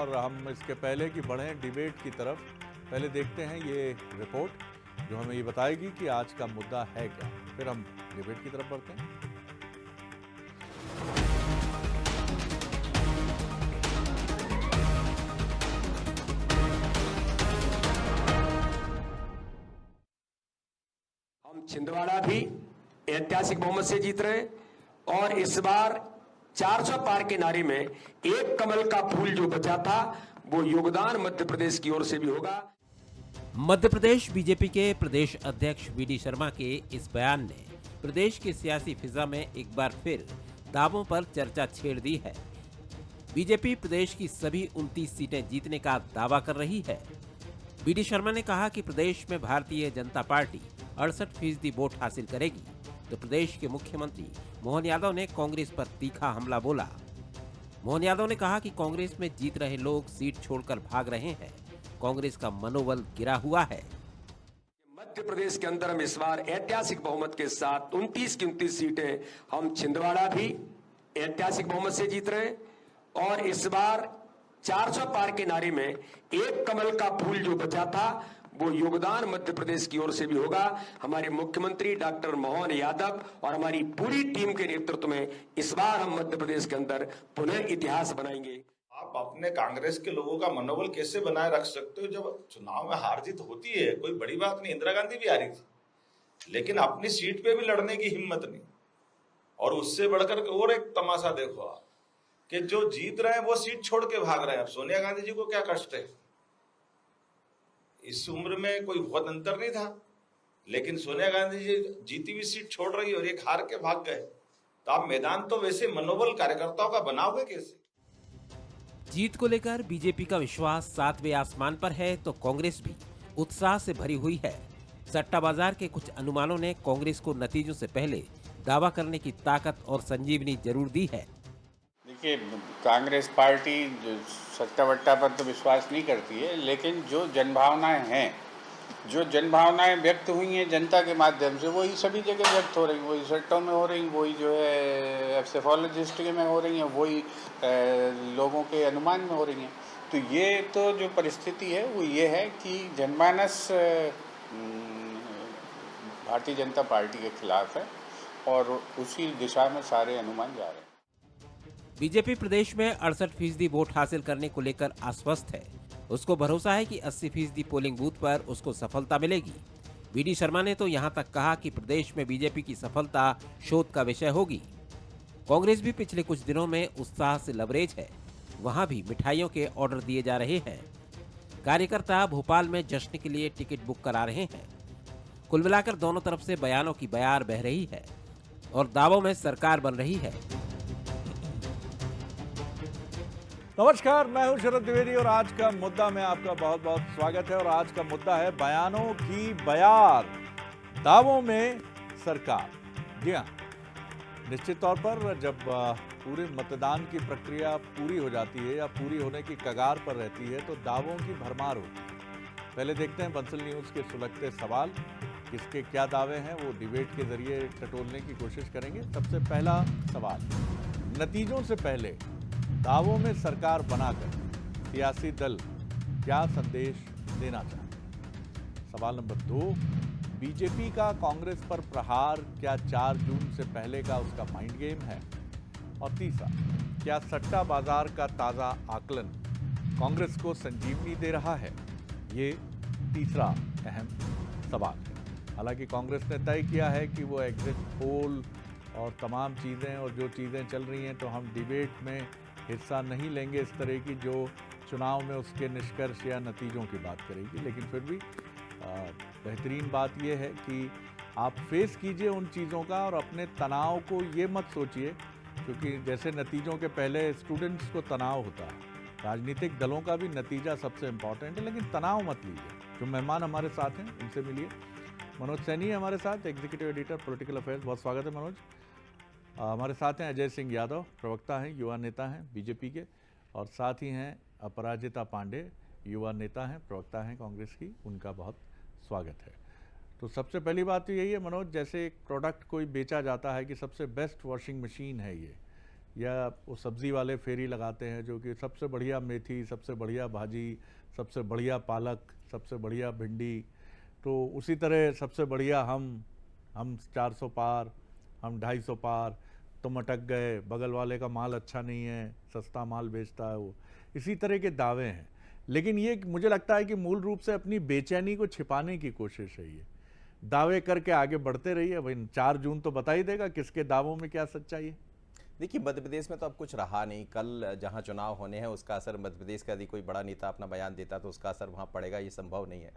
और हम इसके पहले कि बढ़ें डिबेट की तरफ, पहले देखते हैं ये रिपोर्ट जो हमें ये बताएगी कि आज का मुद्दा है क्या, फिर हम डिबेट की तरफ बढ़ते हैं। हम छिंदवाड़ा भी ऐतिहासिक बहुमत से जीत रहे हैं और इस बार 400 पार के नारे में एक कमल का फूल जो बचा था वो योगदान मध्य प्रदेश की ओर से भी होगा। मध्य प्रदेश बीजेपी के प्रदेश अध्यक्ष वी.डी. शर्मा के इस बयान ने प्रदेश की सियासी फिजा में एक बार फिर दावों पर चर्चा छेड़ दी है। बीजेपी प्रदेश की सभी 29 सीटें जीतने का दावा कर रही है। वी.डी. शर्मा ने कहा कि प्रदेश में भारतीय जनता पार्टी 68% वोट हासिल करेगी, तो प्रदेश के मुख्यमंत्री मोहन यादव ने कांग्रेस पर तीखा हमला बोला। मोहन यादव ने कहा कि कांग्रेस में जीत रहे लोग सीट छोड़कर भाग रहे हैं, कांग्रेस का मनोबल गिरा हुआ है। मध्य प्रदेश के अंदर हम इस बार ऐतिहासिक बहुमत के साथ 29 की 29 सीटें हम छिंदवाड़ा भी ऐतिहासिक बहुमत से जीत रहे हैं और इस बार 400 पार के नारे में एक कमल का फूल जो बचा था वो योगदान मध्य प्रदेश की ओर से भी होगा। हमारे मुख्यमंत्री डॉक्टर मोहन यादव और हमारी पूरी टीम के नेतृत्व में इस बार हम मध्य प्रदेश के अंदर पुनः इतिहास बनाएंगे। आप अपने कांग्रेस के लोगों का मनोबल कैसे बनाए रख सकते हो जब चुनाव में हार जीत होती है? कोई बड़ी बात नहीं, इंदिरा गांधी भी हारी थी लेकिन अपनी सीट पे भी लड़ने की हिम्मत नहीं। और उससे बढ़कर के और एक तमाशा देखो आप कि जो जीत रहे हैं वो सीट छोड़ के भाग रहे हैं। अब सोनिया गांधी जी को क्या कष्ट है? इस उम्र में कोई बहुत अंतर नहीं था, लेकिन सोनिया गांधी जी जीती हुई सीट छोड़ रही और एक हार के भाग गए। तो आप मैदान तो वैसे मनोबल कार्यकर्ताओं का बनाओगे कैसे? जीत को लेकर बीजेपी का विश्वास 7वें आसमान पर है, तो कांग्रेस भी उत्साह से भरी हुई है। सट्टा बाजार के कुछ अनुमानों ने कांग्रेस को नतीजों से पहले दावा करने की ताकत और संजीवनी जरूर दी है। देखिए, कांग्रेस पार्टी सट्टा वट्टा पर तो विश्वास नहीं करती है, लेकिन जो जनभावनाएं हैं, जो जनभावनाएं व्यक्त हुई हैं जनता के माध्यम से, वही सभी जगह व्यक्त हो रही हैं। वही सट्टों में हो रही हैं, वही जो है सेफोलॉजिस्ट में हो रही हैं, वही लोगों के अनुमान में हो रही हैं। तो ये तो जो परिस्थिति है वो ये है कि जनमानस भारतीय जनता पार्टी के खिलाफ है और उसी दिशा में सारे अनुमान जा रहे हैं। बीजेपी प्रदेश में 68% वोट हासिल करने को लेकर आश्वस्त है। उसको भरोसा है कि 80% पोलिंग बूथ पर उसको सफलता मिलेगी। वी.डी. शर्मा ने तो यहां तक कहा कि प्रदेश में बीजेपी की सफलता शोध का विषय होगी। कांग्रेस भी पिछले कुछ दिनों में उत्साह से लबरेज है। वहां भी मिठाइयों के ऑर्डर दिए जा रहे हैं। कार्यकर्ता भोपाल में जश्न के लिए टिकट बुक करा रहे हैं। कुल मिलाकर दोनों तरफ से बयानों की बयार बह रही है और दावों में सरकार बन रही है। नमस्कार, मैं हूं शरद द्विवेदी और आज का मुद्दा में आपका बहुत बहुत स्वागत है। और आज का मुद्दा है बयानों की बयार, दावों में सरकार। जी हाँ, निश्चित तौर पर जब पूरे मतदान की प्रक्रिया पूरी हो जाती है या पूरी होने की कगार पर रहती है तो दावों की भरमार होती है। पहले देखते हैं बंसल न्यूज़ के सुलगते सवाल, किसके क्या दावे हैं वो डिबेट के जरिए टटोलने की कोशिश करेंगे। सबसे पहला सवाल, नतीजों से पहले दावों में सरकार बनाकर सियासी दल क्या संदेश देना चाहते? सवाल नंबर 2, बीजेपी का कांग्रेस पर प्रहार क्या 4 जून से पहले का उसका माइंड गेम है? और तीसरा, क्या सट्टा बाजार का ताज़ा आकलन कांग्रेस को संजीवनी दे रहा है? ये तीसरा अहम सवाल है। हालांकि कांग्रेस ने तय किया है कि वो एग्जिट पोल और तमाम चीज़ें और जो चीज़ें चल रही हैं तो हम डिबेट में हिस्सा नहीं लेंगे, इस तरह की जो चुनाव में उसके निष्कर्ष या नतीजों की बात करेगी। लेकिन फिर भी बेहतरीन बात यह है कि आप फेस कीजिए उन चीज़ों का और अपने तनाव को ये मत सोचिए, क्योंकि जैसे नतीजों के पहले स्टूडेंट्स को तनाव होता है, राजनीतिक दलों का भी नतीजा सबसे इम्पॉर्टेंट है, लेकिन तनाव मत लीजिए। जो मेहमान हमारे साथ हैं उनसे मिलिए। मनोज सैनी है हमारे साथ, एग्जीक्यूटिव एडिटर पॉलिटिकल अफेयर्स। बहुत स्वागत है मनोज। हमारे साथ हैं अजय सिंह यादव, प्रवक्ता हैं, युवा नेता हैं बीजेपी के, और साथ ही हैं अपराजिता पांडे, युवा नेता हैं, प्रवक्ता हैं कांग्रेस की। उनका बहुत स्वागत है। तो सबसे पहली बात तो यही है मनोज, जैसे एक प्रोडक्ट कोई बेचा जाता है कि सबसे बेस्ट वॉशिंग मशीन है ये, या वो सब्ज़ी वाले फेरी लगाते हैं जो कि सबसे बढ़िया मेथी, सबसे बढ़िया भाजी, सबसे बढ़िया पालक, सबसे बढ़िया भिंडी, तो उसी तरह सबसे बढ़िया हम 400 पार, हम 250 पार, तुम अटक गए, बगल वाले का माल अच्छा नहीं है, सस्ता माल बेचता है वो, इसी तरह के दावे हैं। लेकिन ये मुझे लगता है कि मूल रूप से अपनी बेचैनी को छिपाने की कोशिश है। ये दावे करके आगे बढ़ते रहिए, भाई 4 जून तो बता ही देगा किसके दावों में क्या सच्चाई है। देखिए, मध्य प्रदेश में तो अब कुछ रहा नहीं। कल जहां चुनाव होने हैं उसका असर मध्य प्रदेश का, यदि कोई बड़ा नेता अपना बयान देता तो उसका असर वहां पड़ेगा, ये संभव नहीं है।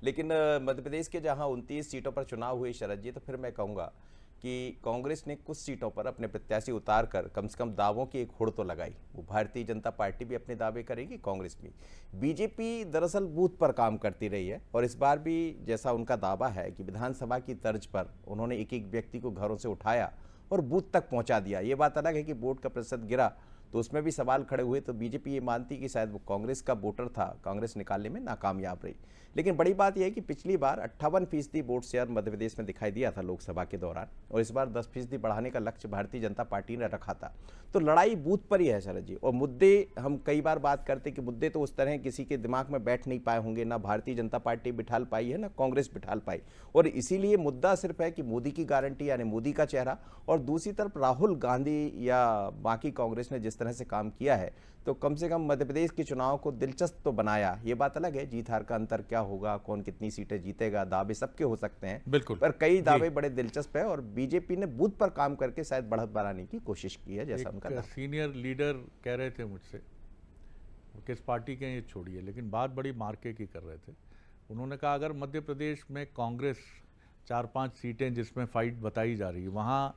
लेकिन मध्य प्रदेश के जहां 29 सीटों पर चुनाव हुए शरद जी, तो फिर मैं कहूँगा कि कांग्रेस ने कुछ सीटों पर अपने प्रत्याशी उतार कर कम से कम दावों की एक होड़ तो लगाई। वो भारतीय जनता पार्टी भी अपने दावे करेगी, कांग्रेस भी। बीजेपी दरअसल बूथ पर काम करती रही है और इस बार भी जैसा उनका दावा है कि विधानसभा की तर्ज पर उन्होंने एक एक व्यक्ति को घरों से उठाया और बूथ तक पहुंचा दिया। ये बात अलग है कि वोट का प्रतिशत गिरा तो उसमें भी सवाल खड़े हुए, तो बीजेपी ये मानती कि शायद वो कांग्रेस का वोटर था, कांग्रेस निकालने में नाकामयाब रही। लेकिन बड़ी बात यह है कि पिछली बार 58% वोट शेयर मध्य प्रदेश में दिखाई दिया था लोकसभा के दौरान, और इस बार 10% बढ़ाने का लक्ष्य भारतीय जनता पार्टी ने रखा था। तो लड़ाई बूथ पर ही है शरद जी। और मुद्दे, हम कई बार बात करते कि मुद्दे तो उस तरह किसी के दिमाग में बैठ नहीं पाए होंगे, ना भारतीय जनता पार्टी बिठाल पाई है, ना कांग्रेस बिठाल पाई। और इसीलिए मुद्दा सिर्फ है कि मोदी की गारंटी यानी मोदी का चेहरा, और दूसरी तरफ राहुल गांधी या बाकी कांग्रेस ने जिस तरह से काम किया है, तो कम से कम मध्य प्रदेश के चुनाव को दिलचस्प तो बनाया। ये बात अलग है जीत हार का अंतर क्या होगा, कौन कितनी सीटें जीतेगा, दावे सबके हो सकते हैं बिल्कुल, पर कई दावे बड़े दिलचस्प है। और बीजेपी ने बूथ पर काम करके शायद बढ़त बढ़ाने की कोशिश की है, जैसा उनका दावा। सीनियर लीडर कह रहे थे मुझसे, वो किस पार्टी के हैं ये छोड़िए, लेकिन बात बड़ी मार्के की कर रहे थे। उन्होंने कहा अगर मध्य प्रदेश में कांग्रेस 4-5 सीटें जिसमें फाइट बताई जा रही है, वहाँ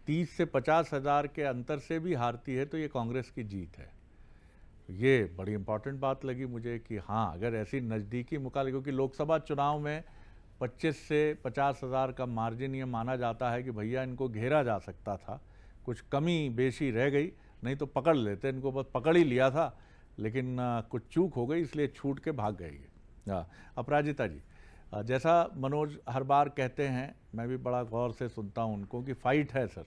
30 से 50 हज़ार के अंतर से भी हारती है तो ये कांग्रेस की जीत है। ये बड़ी इंपॉर्टेंट बात लगी मुझे कि हाँ, अगर ऐसी नज़दीकी मुकाबले, क्योंकि लोकसभा चुनाव में 25 से 50 हज़ार का मार्जिन ये माना जाता है कि भैया इनको घेरा जा सकता था, कुछ कमी बेशी रह गई, नहीं तो पकड़ लेते, इनको बस पकड़ ही लिया था, लेकिन कुछ चूक हो गई इसलिए छूट के भाग गए ये। अपराजिता जी, जैसा मनोज हर बार कहते हैं, मैं भी बड़ा गौर से सुनता हूँ उनको कि फाइट है सर,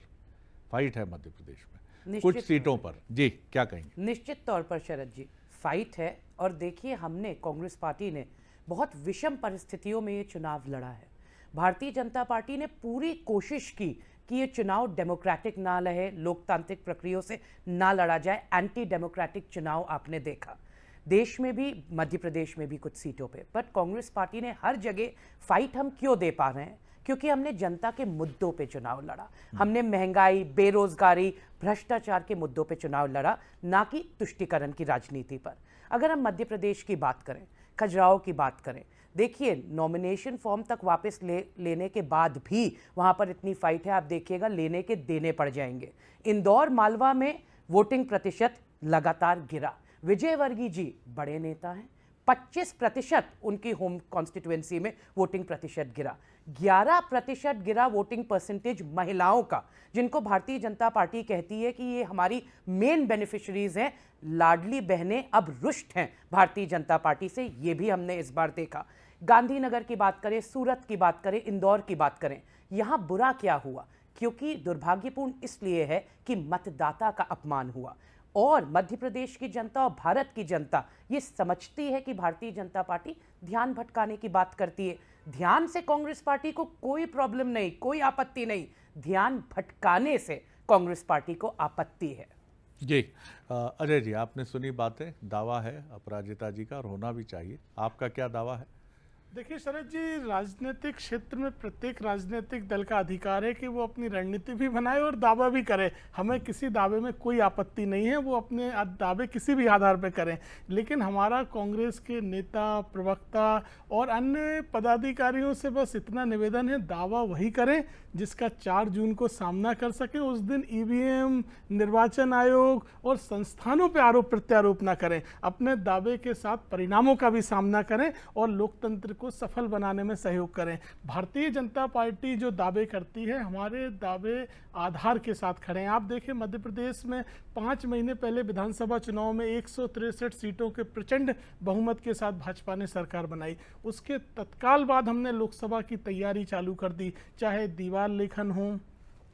फाइट है मध्य प्रदेश में कुछ सीटों पर। जी क्या कहेंगे? निश्चित तौर पर शरद जी, फाइट है। और देखिए, हमने कांग्रेस पार्टी ने बहुत विषम परिस्थितियों में ये चुनाव लड़ा है। भारतीय जनता पार्टी ने पूरी कोशिश की कि ये चुनाव डेमोक्रेटिक ना रहे, लोकतांत्रिक प्रक्रियाओं से ना लड़ा जाए। एंटी डेमोक्रेटिक चुनाव आपने देखा देश में भी, मध्य प्रदेश में भी कुछ सीटों पे। पर कांग्रेस पार्टी ने हर जगह फाइट हम क्यों दे पा रहे हैं? क्योंकि हमने जनता के मुद्दों पे चुनाव लड़ा। हमने महंगाई, बेरोजगारी, भ्रष्टाचार के मुद्दों पे चुनाव लड़ा, ना कि तुष्टीकरण की राजनीति पर। अगर हम मध्य प्रदेश की बात करें, खजुराहो की बात करें, देखिए नॉमिनेशन फॉर्म तक वापस लेने के बाद भी वहां पर इतनी फाइट है, आप देखिएगा लेने के देने पड़ जाएंगे। इंदौर, मालवा में वोटिंग प्रतिशत लगातार गिरा। विजयवर्गीय जी बड़े नेता हैं, 25% उनकी होम कॉन्स्टिट्यूएंसी में वोटिंग प्रतिशत गिरा। 11% गिरा वोटिंग परसेंटेज महिलाओं का, जिनको भारतीय जनता पार्टी कहती है कि ये हमारी मेन बेनिफिशरीज हैं। लाडली बहनें अब रुष्ट हैं भारतीय जनता पार्टी से, ये भी हमने इस बार देखा। गांधीनगर की बात करें, सूरत की बात करें, इंदौर की बात करें, यहां बुरा क्या हुआ? क्योंकि दुर्भाग्यपूर्ण इसलिए है कि मतदाता का अपमान हुआ। और मध्य प्रदेश की जनता और भारत की जनता ये समझती है कि भारतीय जनता पार्टी ध्यान भटकाने की बात करती है। ध्यान से कांग्रेस पार्टी को कोई प्रॉब्लम नहीं, कोई आपत्ति नहीं, ध्यान भटकाने से कांग्रेस पार्टी को आपत्ति है। जी अजय जी, आपने सुनी बातें, दावा है अपराजिता जी का और होना भी चाहिए। आपका क्या दावा है? देखिए शरद जी, राजनीतिक क्षेत्र में प्रत्येक राजनीतिक दल का अधिकार है कि वो अपनी रणनीति भी बनाए और दावा भी करे। हमें किसी दावे में कोई आपत्ति नहीं है, वो अपने दावे किसी भी आधार पर करें। लेकिन हमारा कांग्रेस के नेता, प्रवक्ता और अन्य पदाधिकारियों से बस इतना निवेदन है, दावा वही करें जिसका 4 जून को सामना कर सकें। उस दिन ईवीएम, निर्वाचन आयोग और संस्थानों पर आरोप प्रत्यारोप ना करें। अपने दावे के साथ परिणामों का भी सामना करें और लोकतंत्र को सफल बनाने में सहयोग करें। भारतीय जनता पार्टी जो दावे करती है, हमारे दावे आधार के साथ खड़े हैं। आप देखें, मध्य प्रदेश में 5 महीने पहले विधानसभा चुनाव में 163 सीटों के प्रचंड बहुमत के साथ भाजपा ने सरकार बनाई। उसके तत्काल बाद हमने लोकसभा की तैयारी चालू कर दी, चाहे दीवार लेखन हो,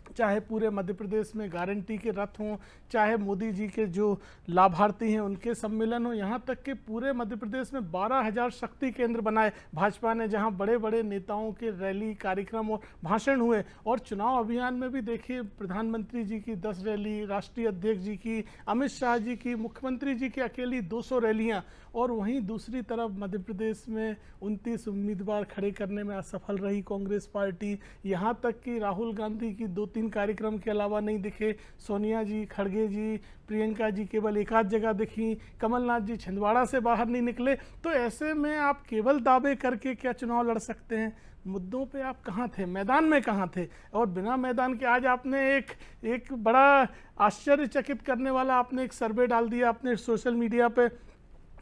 चाहे पूरे मध्य प्रदेश में गारंटी के रथ हों, चाहे मोदी जी के जो लाभार्थी हैं उनके सम्मेलन हो, यहाँ तक कि पूरे मध्य प्रदेश में 12,000 शक्ति केंद्र बनाए भाजपा ने, जहाँ बड़े बड़े नेताओं के रैली, कार्यक्रम और भाषण हुए। और चुनाव अभियान में भी देखिए, प्रधानमंत्री जी की 10 रैली, राष्ट्रीय अध्यक्ष जी की, अमित शाह जी की, मुख्यमंत्री जी की अकेली 200 रैलियाँ। और वहीं दूसरी तरफ मध्य प्रदेश में 29 उम्मीदवार खड़े करने में असफल रही कांग्रेस पार्टी। यहाँ तक कि राहुल गांधी की 2-3 कार्यक्रम के अलावा नहीं दिखे, सोनिया जी, खड़गे जी, प्रियंका जी केवल एक आध जगह दिखी, कमलनाथ जी छिंदवाड़ा से बाहर नहीं निकले। तो ऐसे में आप केवल दावे करके क्या चुनाव लड़ सकते हैं? मुद्दों पे आप कहाँ थे, मैदान में कहाँ थे? और बिना मैदान के आज आपने एक बड़ा आश्चर्यचकित करने वाला आपने एक सर्वे डाल दिया अपने सोशल मीडिया पे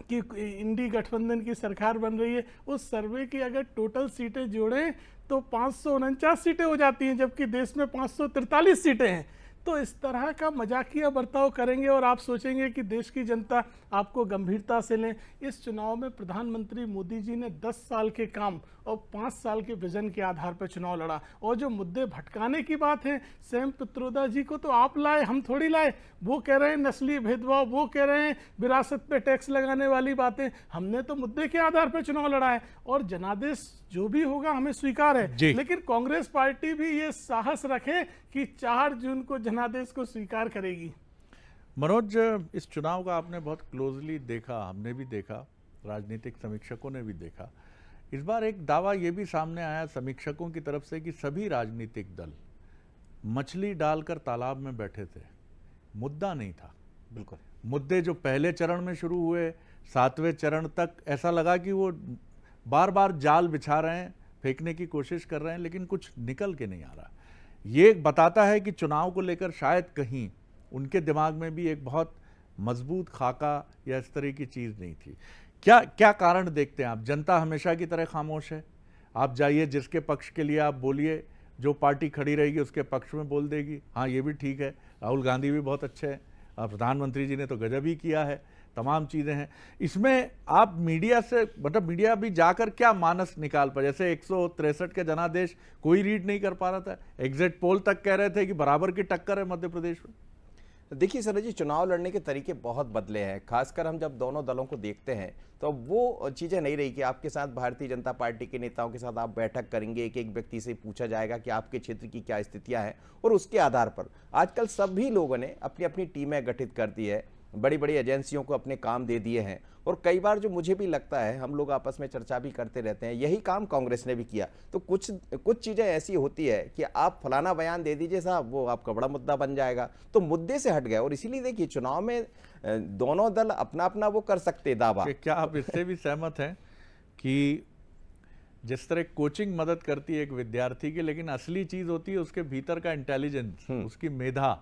कि इंडी गठबंधन की सरकार बन रही है। उस सर्वे की अगर टोटल सीटें जोड़ें तो 549 सीटें हो जाती हैं, जबकि देश में 543 सीटें हैं। तो इस तरह का मजाकिया बर्ताव करेंगे और आप सोचेंगे कि देश की जनता आपको गंभीरता से लें। इस चुनाव में प्रधानमंत्री मोदी जी ने 10 साल के काम और 5 साल के विजन के आधार पर चुनाव लड़ा। और जो मुद्दे भटकाने की बात है, सैम पित्रोदा जी को तो आप लाए, हम थोड़ी लाए। वो कह रहे हैं नस्लीय भेदभाव, वो कह रहे हैं विरासत पे टैक्स लगाने वाली बातें। हमने तो मुद्दे के आधार पर चुनाव लड़ा है और जनादेश जो भी होगा हमें स्वीकार है। लेकिन कांग्रेस पार्टी भी ये साहस रखे कि 4 जून को जनादेश को स्वीकार करेगी। मनोज, इस चुनाव का आपने बहुत क्लोजली देखा, हमने भी देखा, राजनीतिक समीक्षकों ने भी देखा। इस बार एक दावा ये भी सामने आया समीक्षकों की तरफ से कि सभी राजनीतिक दल मछली डालकर तालाब में बैठे थे, मुद्दा नहीं था। बिल्कुल, मुद्दे जो पहले चरण में शुरू हुए 7वें चरण तक ऐसा लगा कि वो बार बार जाल बिछा रहे हैं, फेंकने की कोशिश कर रहे हैं, लेकिन कुछ निकल के नहीं आ रहा। ये बताता है कि चुनाव को लेकर शायद कहीं उनके दिमाग में भी एक बहुत मजबूत खाका या इस तरह की चीज़ नहीं थी। क्या कारण देखते हैं आप? जनता हमेशा की तरह खामोश है। आप जाइए, जिसके पक्ष के लिए आप बोलिए, जो पार्टी खड़ी रहेगी उसके पक्ष में बोल देगी। हाँ, ये भी ठीक है, राहुल गांधी भी बहुत अच्छे हैं, प्रधानमंत्री जी ने तो गजब ही किया है, तमाम चीज़ें हैं। इसमें आप मीडिया से, मतलब मीडिया भी जाकर क्या मानस निकाल पाए? जैसे 163 के जनादेश कोई रीड नहीं कर पा रहा था, एग्जिट पोल तक कह रहे थे कि बराबर की टक्कर है मध्य प्रदेश में। देखिए सर जी, चुनाव लड़ने के तरीके बहुत बदले हैं। खासकर हम जब दोनों दलों को देखते हैं तो वो चीज़ें नहीं रही कि आपके साथ भारतीय जनता पार्टी के नेताओं के साथ आप बैठक करेंगे, एक एक व्यक्ति से पूछा जाएगा कि आपके क्षेत्र की क्या स्थितियां हैं, और उसके आधार पर आजकल सभी लोगों ने अपनी अपनी टीमें गठित कर दी है, बड़ी बड़ी एजेंसियों को अपने काम दे दिए हैं। और कई बार जो मुझे भी लगता है, हम लोग आपस में चर्चा भी करते रहते हैं, यही काम कांग्रेस ने भी किया। तो कुछ चीज़ें ऐसी होती है कि आप फलाना बयान दे दीजिए साहब, वो आपका बड़ा मुद्दा बन जाएगा, तो मुद्दे से हट गए। और इसीलिए देखिए, चुनाव में दोनों दल अपना अपना वो कर सकते दावा। क्या आप इससे भी सहमत हैं कि जिस तरह कोचिंग मदद करती है एक विद्यार्थी की, लेकिन असली चीज़ होती है उसके भीतर का इंटेलिजेंस, उसकी मेधा।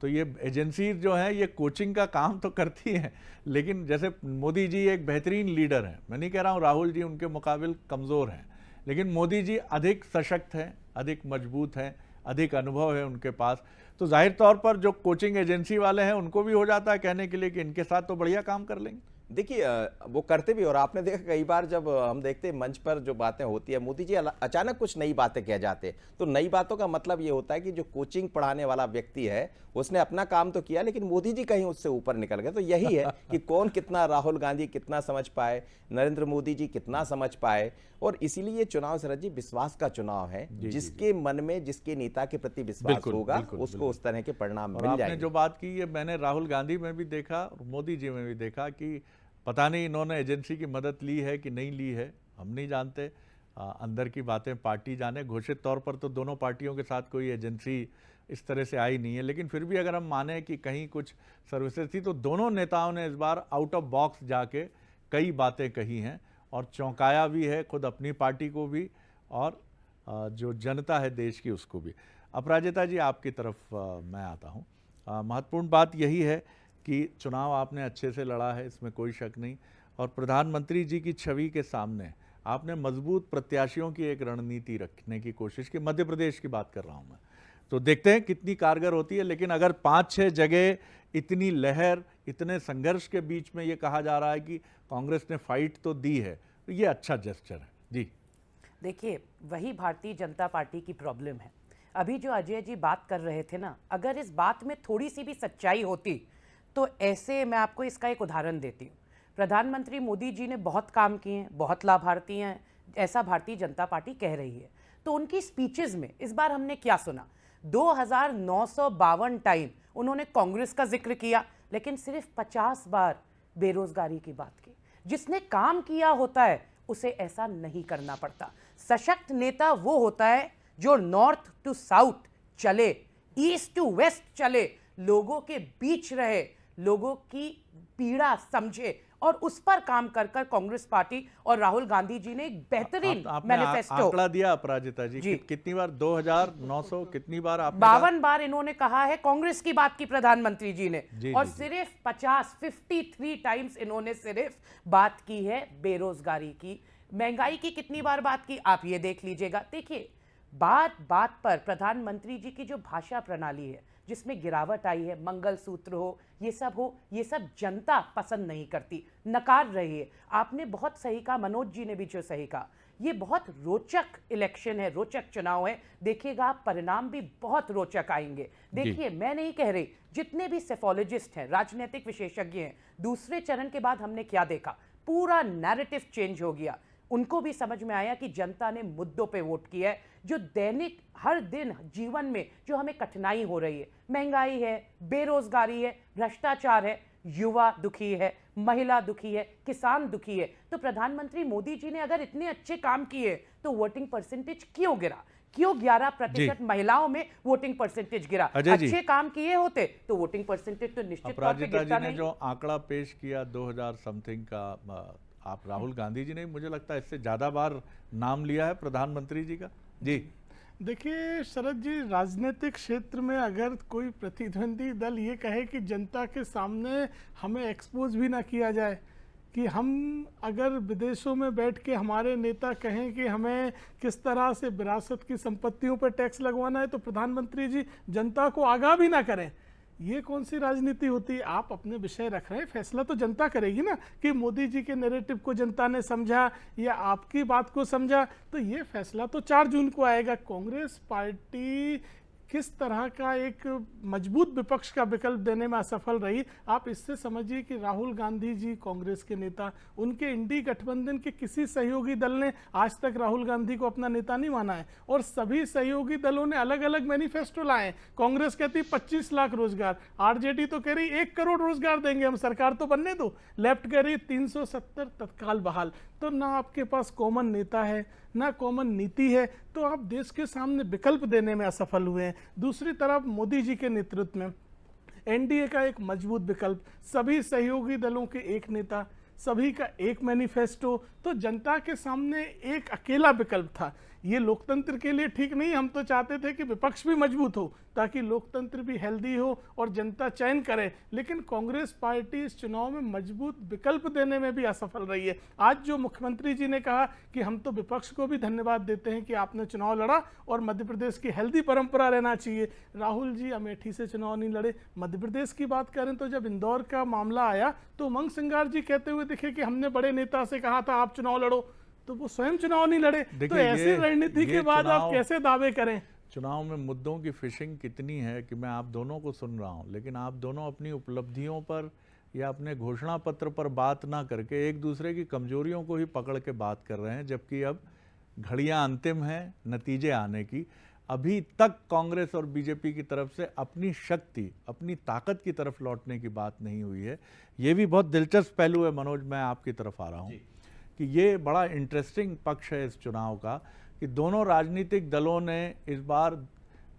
तो ये एजेंसी जो है ये कोचिंग का काम तो करती हैं, लेकिन जैसे मोदी जी एक बेहतरीन लीडर हैं, मैं नहीं कह रहा हूँ राहुल जी उनके मुकाबिल कमज़ोर हैं, लेकिन मोदी जी अधिक सशक्त हैं, अधिक मजबूत हैं, अधिक अनुभव है उनके पास। तो जाहिर तौर पर जो कोचिंग एजेंसी वाले हैं उनको भी हो जाता है कहने के लिए कि इनके साथ तो बढ़िया काम कर लेंगे। देखिए, वो करते भी। और आपने देखा कई बार जब हम देखते हैं मंच पर जो बातें होती है, मोदी जी अचानक कुछ नई बातें कह जाते हैं। तो नई बातों का मतलब ये होता है कि जो कोचिंग पढ़ाने वाला व्यक्ति है उसने अपना काम तो किया, लेकिन मोदी जी कहीं उससे ऊपर निकल गए। तो यही है कि कौन कितना, राहुल गांधी कितना समझ पाए, नरेंद्र मोदी जी कितना समझ पाए। और इसीलिए ये चुनाव शरद जी विश्वास का चुनाव है। जिसके मन में, जिसके नेता के प्रति विश्वास होगा, उसको उस तरह के परिणाम मिल जाएंगे। आपने जो बात की है, मैंने राहुल गांधी में भी देखा और मोदी जी में भी देखा कि पता नहीं इन्होंने एजेंसी की मदद ली है कि नहीं ली है, हम नहीं जानते। अंदर की बातें पार्टी जाने। घोषित तौर पर तो दोनों पार्टियों के साथ कोई एजेंसी इस तरह से आई नहीं है, लेकिन फिर भी अगर हम माने कि कहीं कुछ सर्विसेज थी, तो दोनों नेताओं ने इस बार आउट ऑफ बॉक्स जाके कई बातें कही हैं और चौंकाया भी है, खुद अपनी पार्टी को भी और जो जनता है देश की उसको भी। अपराजिता जी, आपकी तरफ मैं आता हूँ। महत्वपूर्ण बात यही है कि चुनाव आपने अच्छे से लड़ा है, इसमें कोई शक नहीं, और प्रधानमंत्री जी की छवि के सामने आपने मजबूत प्रत्याशियों की एक रणनीति रखने की कोशिश की। मध्य प्रदेश की बात कर रहा हूं मैं, तो देखते हैं कितनी कारगर होती है। लेकिन अगर 5-6 जगह इतनी लहर, इतने संघर्ष के बीच में ये कहा जा रहा है कि कांग्रेस ने फाइट तो दी है, तो ये अच्छा जेस्चर है। जी देखिए, वही भारतीय जनता पार्टी की प्रॉब्लम है। अभी जो अजय जी बात कर रहे थे ना, अगर इस बात में थोड़ी सी भी सच्चाई होती तो ऐसे मैं आपको इसका एक उदाहरण देती हूँ। प्रधानमंत्री मोदी जी ने बहुत काम किए हैं, बहुत लाभार्थी हैं, ऐसा भारतीय जनता पार्टी कह रही है। तो उनकी स्पीचेस में इस बार हमने क्या सुना? 2952 टाइम उन्होंने कांग्रेस का जिक्र किया, लेकिन सिर्फ 50 बार बेरोजगारी की बात की। जिसने काम किया होता है उसे ऐसा नहीं करना पड़ता। सशक्त नेता वो होता है जो नॉर्थ टू साउथ चले, ईस्ट टू वेस्ट चले, लोगों के बीच रहे, लोगों की पीड़ा समझे और उस पर काम कर कर कांग्रेस पार्टी और राहुल गांधी जी ने एक बेहतरीन आपने मैनिफेस्टो। आंकड़ा दिया अपराजिता जी, कितनी बार 2900 कितनी बार आपने 52 बार इन्होंने कहा है, कांग्रेस की बात की प्रधानमंत्री जी ने। जी, और जी, जी। सिर्फ 53 टाइम्स इन्होंने सिर्फ बात की है बेरोजगारी की। महंगाई की कितनी बार बात की आप ये देख लीजिएगा। देखिए, बात बात पर प्रधानमंत्री जी की जो भाषा प्रणाली है, जिसमें गिरावट आई है, मंगलसूत्र हो, ये सब जनता पसंद नहीं करती, नकार रही है। आपने बहुत सही कहा, मनोज जी ने भी जो सही कहा, ये बहुत रोचक इलेक्शन है, रोचक चुनाव है। देखिएगा आप, परिणाम भी बहुत रोचक आएंगे। देखिए, मैं नहीं कह रही, जितने भी सेफोलॉजिस्ट हैं, राजनीतिक विशेषज्ञ हैं, दूसरे चरण के बाद हमने क्या देखा, पूरा नैरेटिव चेंज हो गया। उनको भी समझ में आया कि जनता ने मुद्दों पे वोट किया है, जो दैनिक हर दिन जीवन में जो हमें कठिनाई हो रही है, महंगाई है, बेरोजगारी है, भ्रष्टाचार है, युवा दुखी है, महिला दुखी है, किसान दुखी है। तो प्रधानमंत्री मोदी जी ने अगर इतने अच्छे काम किए तो वोटिंग परसेंटेज क्यों गिरा? क्यों 11% महिलाओं में वोटिंग परसेंटेज गिरा? अजय जी, अच्छे काम किए होते तो वोटिंग परसेंटेज तो निश्चित तौर पे अपराजिता जी गिरता ने नहीं। जो आंकड़ा पेश किया 2000 समथिंग का, आप राहुल गांधी जी ने मुझे लगता है इससे ज्यादा बार नाम लिया है प्रधानमंत्री जी का। जी देखिए शरद जी, राजनीतिक क्षेत्र में अगर कोई प्रतिद्वंदी दल ये कहे कि जनता के सामने हमें एक्सपोज भी ना किया जाए, कि हम अगर विदेशों में बैठ के हमारे नेता कहें कि हमें किस तरह से विरासत की संपत्तियों पर टैक्स लगवाना है, तो प्रधानमंत्री जी जनता को आगाह भी ना करें, ये कौन सी राजनीति होती है? आप अपने विषय रख रहे हैं, फैसला तो जनता करेगी ना, कि मोदी जी के नैरेटिव को जनता ने समझा या आपकी बात को समझा। तो ये फैसला तो 4 जून को आएगा। कांग्रेस पार्टी किस तरह का एक मजबूत विपक्ष का विकल्प देने में असफल रही, आप इससे समझिए कि राहुल गांधी जी कांग्रेस के नेता, उनके इंडी गठबंधन के किसी सहयोगी दल ने आज तक राहुल गांधी को अपना नेता नहीं माना है, और सभी सहयोगी दलों ने अलग अलग मैनिफेस्टो लाए। कांग्रेस कहती 25 लाख रोजगार, आरजेडी तो कह रही 1 करोड़ रोजगार देंगे हम, सरकार तो बनने दो। लेफ्ट कह रही 370 तत्काल बहाल। तो ना आपके पास कॉमन नेता है, ना कॉमन नीति है, तो आप देश के सामने विकल्प देने में असफल हुए हैं। दूसरी तरफ मोदी जी के नेतृत्व में एनडीए का एक मजबूत विकल्प, सभी सहयोगी दलों के एक नेता, सभी का एक मैनिफेस्टो, तो जनता के सामने एक अकेला विकल्प था। ये लोकतंत्र के लिए ठीक नहीं। हम तो चाहते थे कि विपक्ष भी मजबूत हो ताकि लोकतंत्र भी हेल्दी हो और जनता चयन करे, लेकिन कांग्रेस पार्टी इस चुनाव में मजबूत विकल्प देने में भी असफल रही है। आज जो मुख्यमंत्री जी ने कहा कि हम तो विपक्ष को भी धन्यवाद देते हैं कि आपने चुनाव लड़ा और मध्य प्रदेश की हेल्दी परंपरा रहना चाहिए। राहुल जी अमेठी से चुनाव नहीं लड़े। मध्य प्रदेश की बात करें तो जब इंदौर का मामला आया तो उमंग सिंगार जी कहते हुए दिखे कि हमने बड़े नेता से कहा था आप चुनाव लड़ो, तो वो स्वयं चुनाव नहीं लड़े। तो ऐसी रणनीति के बाद आप कैसे दावे करें? चुनाव में मुद्दों की फिशिंग कितनी है कि मैं आप दोनों को सुन रहा हूं, लेकिन आप दोनों अपनी उपलब्धियों पर या अपने घोषणा पत्र पर बात ना करके एक दूसरे की कमजोरियों को ही पकड़ के बात कर रहे हैं, जबकि अब घड़ियां अंतिम हैं नतीजे आने की। अभी तक कांग्रेस और बीजेपी की तरफ से अपनी शक्ति, अपनी ताकत की तरफ लौटने की बात नहीं हुई है। ये भी बहुत दिलचस्प पहलू है मनोज, मैं आपकी तरफ आ रहा हूँ कि ये बड़ा इंटरेस्टिंग पक्ष है इस चुनाव का कि दोनों राजनीतिक दलों ने इस बार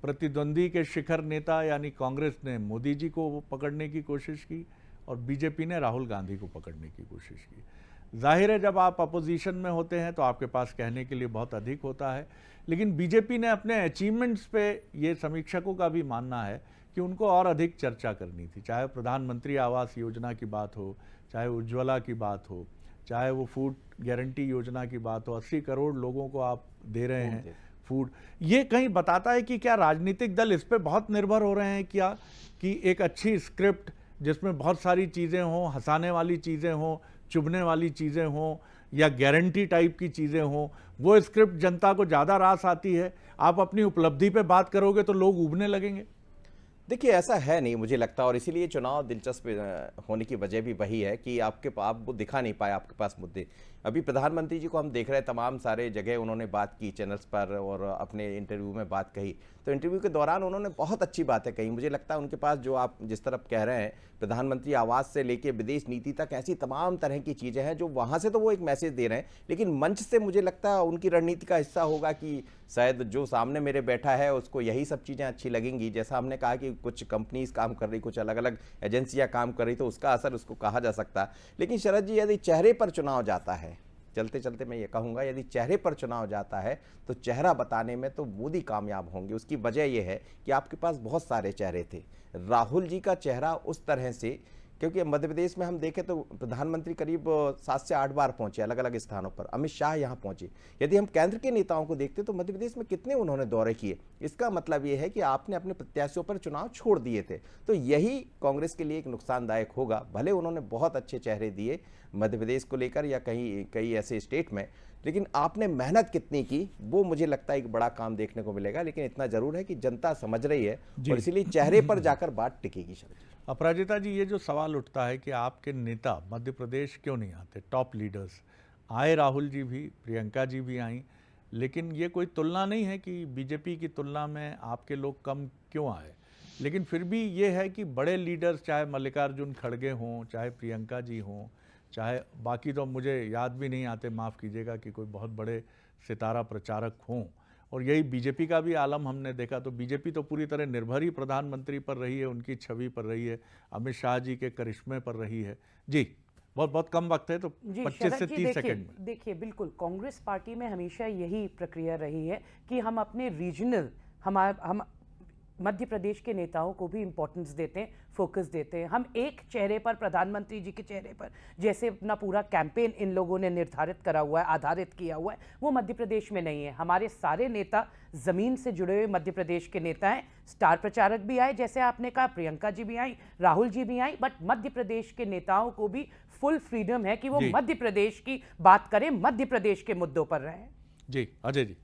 प्रतिद्वंदी के शिखर नेता यानी कांग्रेस ने मोदी जी को पकड़ने की कोशिश की और बीजेपी ने राहुल गांधी को पकड़ने की कोशिश की। जाहिर है जब आप अपोजिशन में होते हैं तो आपके पास कहने के लिए बहुत अधिक होता है, लेकिन बीजेपी ने अपने अचीवमेंट्स पे ये समीक्षकों का भी मानना है कि उनको और अधिक चर्चा करनी थी। चाहे प्रधानमंत्री आवास योजना की बात हो, चाहे उज्ज्वला की बात हो, चाहे वो फूड गारंटी योजना की बात हो, 80 करोड़ लोगों को आप दे रहे हैं फूड। ये कहीं बताता है कि क्या राजनीतिक दल इस पे बहुत निर्भर हो रहे हैं क्या कि एक अच्छी स्क्रिप्ट जिसमें बहुत सारी चीज़ें हों, हंसाने वाली चीज़ें हों, चुभने वाली चीज़ें हों या गारंटी टाइप की चीज़ें हों, वो स्क्रिप्ट जनता को ज़्यादा रास आती है। आप अपनी उपलब्धि पे बात करोगे तो लोग उबने लगेंगे। देखिए ऐसा है नहीं मुझे लगता, और इसीलिए चुनाव दिलचस्प होने की वजह भी वही है कि आप वो दिखा नहीं पाए आपके पास मुद्दे। अभी प्रधानमंत्री जी को हम देख रहे हैं, तमाम सारे जगह उन्होंने बात की चैनल्स पर और अपने इंटरव्यू में बात कही, तो इंटरव्यू के दौरान उन्होंने बहुत अच्छी बातें कही। मुझे लगता है उनके पास जो आप जिस तरफ कह रहे हैं, प्रधानमंत्री आवास से लेके विदेश नीति तक ऐसी तमाम तरह की चीज़ें हैं जो वहाँ से तो वो एक मैसेज दे रहे हैं, लेकिन मंच से मुझे लगता है उनकी रणनीति का हिस्सा होगा कि शायद जो सामने मेरे बैठा है उसको यही सब चीज़ें अच्छी लगेंगी। जैसा हमने कहा कि कुछ कंपनीज काम कर रही, कुछ अलग अलग एजेंसियां काम कर रही, तो उसका असर उसको कहा जा सकता है। लेकिन शरद जी, यदि चेहरे पर चुनाव जाता है, चलते चलते मैं ये कहूँगा, यदि चेहरे पर चुनाव जाता है तो चेहरा बताने में तो मोदी कामयाब होंगे। उसकी वजह यह है कि आपके पास बहुत सारे चेहरे थे। राहुल जी का चेहरा उस तरह से, क्योंकि मध्य प्रदेश में हम देखें तो प्रधानमंत्री करीब 7 से 8 बार पहुंचे अलग अलग स्थानों पर, अमित शाह यहां पहुंचे। यदि हम केंद्र के नेताओं को देखते तो मध्य प्रदेश में कितने उन्होंने दौरे किए। इसका मतलब ये है कि आपने अपने प्रत्याशियों पर चुनाव छोड़ दिए थे, तो यही कांग्रेस के लिए एक नुकसानदायक होगा। भले उन्होंने बहुत अच्छे चेहरे दिए मध्य प्रदेश को लेकर या कई ऐसे स्टेट में, लेकिन आपने मेहनत कितनी की वो मुझे लगता है एक बड़ा काम देखने को मिलेगा। लेकिन इतना जरूर है कि जनता समझ रही है और इसीलिए चेहरे पर जाकर बात टिकेगी। अपराजिता जी, ये जो सवाल उठता है कि आपके नेता मध्य प्रदेश क्यों नहीं आते, टॉप लीडर्स आए, राहुल जी भी, प्रियंका जी भी आई, लेकिन ये कोई तुलना नहीं है कि बीजेपी की तुलना में आपके लोग कम क्यों आए। लेकिन फिर भी ये है कि बड़े लीडर्स, चाहे मल्लिकार्जुन खड़गे हों, चाहे प्रियंका जी हों, चाहे बाकी तो मुझे याद भी नहीं आते, माफ़ कीजिएगा, कि कोई बहुत बड़े सितारा प्रचारक हों, और यही बीजेपी का भी आलम हमने देखा। तो बीजेपी तो पूरी तरह निर्भर ही प्रधानमंत्री पर रही है, उनकी छवि पर रही है, अमित शाह जी के करिश्मे पर रही है। जी, बहुत बहुत कम वक्त है, तो 25 से 30 सेकंड में। देखिए, बिल्कुल कांग्रेस पार्टी में हमेशा यही प्रक्रिया रही है कि हम अपने रीजनल, हम मध्य प्रदेश के नेताओं को भी इंपॉर्टेंस देते हैं, फोकस देते हैं। हम एक चेहरे पर, प्रधानमंत्री जी के चेहरे पर जैसे अपना पूरा कैंपेन इन लोगों ने निर्धारित करा हुआ है, आधारित किया हुआ है, वो मध्य प्रदेश में नहीं है। हमारे सारे नेता ज़मीन से जुड़े हुए मध्य प्रदेश के नेता हैं। स्टार प्रचारक भी आए, जैसे आपने कहा, प्रियंका जी भी आई, राहुल जी भी आई, बट मध्य प्रदेश के नेताओं को भी फुल फ्रीडम है कि वो मध्य प्रदेश की बात करें, मध्य प्रदेश के मुद्दों पर रहें। जी, अजय जी।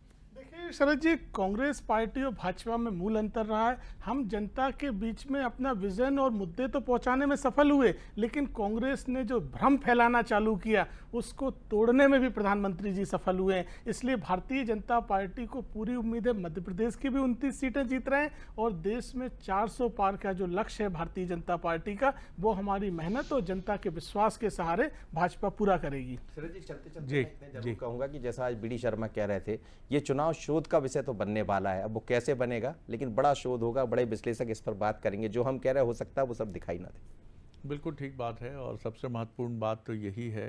शरद जी, कांग्रेस पार्टी और भाजपा में मूल अंतर रहा है। हम जनता के बीच में अपना विजन और मुद्दे तो पहुंचाने में सफल हुए, लेकिन कांग्रेस ने जो भ्रम फैलाना चालू किया उसको तोड़ने में भी प्रधानमंत्री जी सफल हुए हैं। इसलिए भारतीय जनता पार्टी को पूरी उम्मीद है, मध्य प्रदेश की भी 29 सीटें जीत रहे हैं और देश में 400 पार का जो लक्ष्य है भारतीय जनता पार्टी का, वो हमारी मेहनत और जनता के विश्वास के सहारे भाजपा पूरा करेगी। चलते जरूर कहूंगा कि जैसा आज बीडी शर्मा कह रहे थे, ये चुनाव शोध का विषय तो बनने वाला है। अब वो कैसे बनेगा, लेकिन बड़ा शोध होगा, बड़े विश्लेषक इस पर बात करेंगे। जो हम कह रहे हो सकता है वो सब दिखाई ना दे। बिल्कुल ठीक बात है, और सबसे महत्वपूर्ण बात तो यही है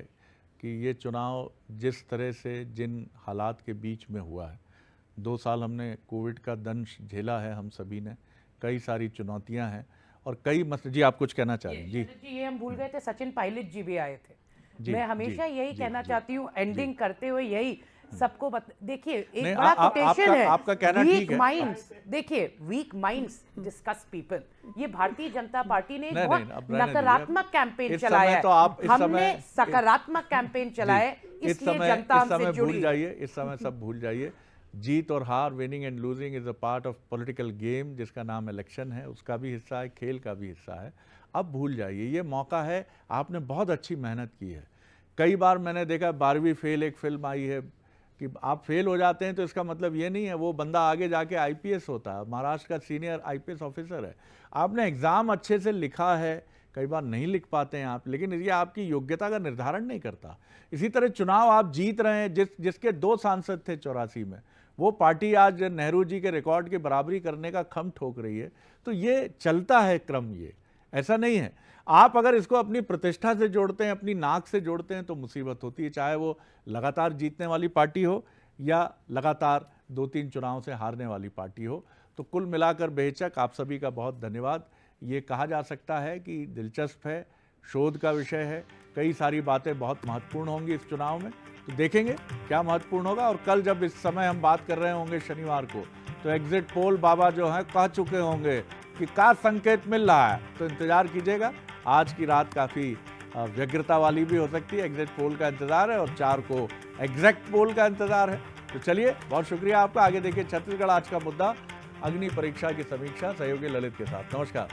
कि ये चुनाव जिस तरह से, जिन हालात के बीच में हुआ है, 2 साल हमने कोविड का दंश झेला है, हम सभी ने, कई सारी चुनौतियां हैं और कई मसले। जी, आप कुछ कहना चाह रहे हैं? जी, ये हम भूल गए थे, सचिन पायलट जी भी आए थे। मैं हमेशा यही कहना चाहती हूँ, एंडिंग करते हुए यही सबको देखिए, एक बड़ा कोटेशन है, आपका कहना ठीक है। माइंड्स, देखिए, वीक माइंड्स डिस्कस पीपल। ये भारतीय जनता पार्टी ने बहुत नकारात्मक कैंपेन चलाया है, हमने सकारात्मक कैंपेन चलाया है, इसलिए जनता हमसे जुड़ी। इस समय सब भूल जाइए। जीत और हार, winning and losing is a part of political game, जिसका नाम इलेक्शन है, उसका भी हिस्सा है, खेल का भी हिस्सा है। अब भूल जाइए, ये मौका है, आपने बहुत अच्छी मेहनत की है। कई बार मैंने देखा 12वीं फेल एक फिल्म आई है कि आप फेल हो जाते हैं तो इसका मतलब ये नहीं है वो बंदा आगे जाके आईपीएस होता है, महाराष्ट्र का सीनियर आईपीएस ऑफिसर है। आपने एग्ज़ाम अच्छे से लिखा है, कई बार नहीं लिख पाते हैं आप, लेकिन ये आपकी योग्यता का निर्धारण नहीं करता। इसी तरह चुनाव आप जीत रहे हैं, जिसके 2 सांसद थे 84 में, वो पार्टी आज नेहरू जी के रिकॉर्ड की बराबरी करने का खम ठोक रही है। तो ये चलता है क्रम, ये ऐसा नहीं है। आप अगर इसको अपनी प्रतिष्ठा से जोड़ते हैं, अपनी नाक से जोड़ते हैं, तो मुसीबत होती है, चाहे वो लगातार जीतने वाली पार्टी हो या लगातार 2-3 चुनाव से हारने वाली पार्टी हो। तो कुल मिलाकर बेहिचक आप सभी का बहुत धन्यवाद। ये कहा जा सकता है कि दिलचस्प है, शोध का विषय है, कई सारी बातें बहुत महत्वपूर्ण होंगी इस चुनाव में, तो देखेंगे क्या महत्वपूर्ण होगा। और कल जब इस समय हम बात कर रहे होंगे शनिवार को, तो एग्जिट पोल बाबा जो हैं कह चुके होंगे कि क्या संकेत मिल रहा है, तो इंतजार कीजिएगा। आज की रात काफ़ी व्यग्रता वाली भी हो सकती है। एग्जिट पोल का इंतजार है और 4 को एग्जैक्ट पोल का इंतजार है। तो चलिए, बहुत शुक्रिया आपका। आगे देखिए छत्तीसगढ़ आज का मुद्दा, अग्नि परीक्षा की समीक्षा सहयोगी ललित के साथ। नमस्कार।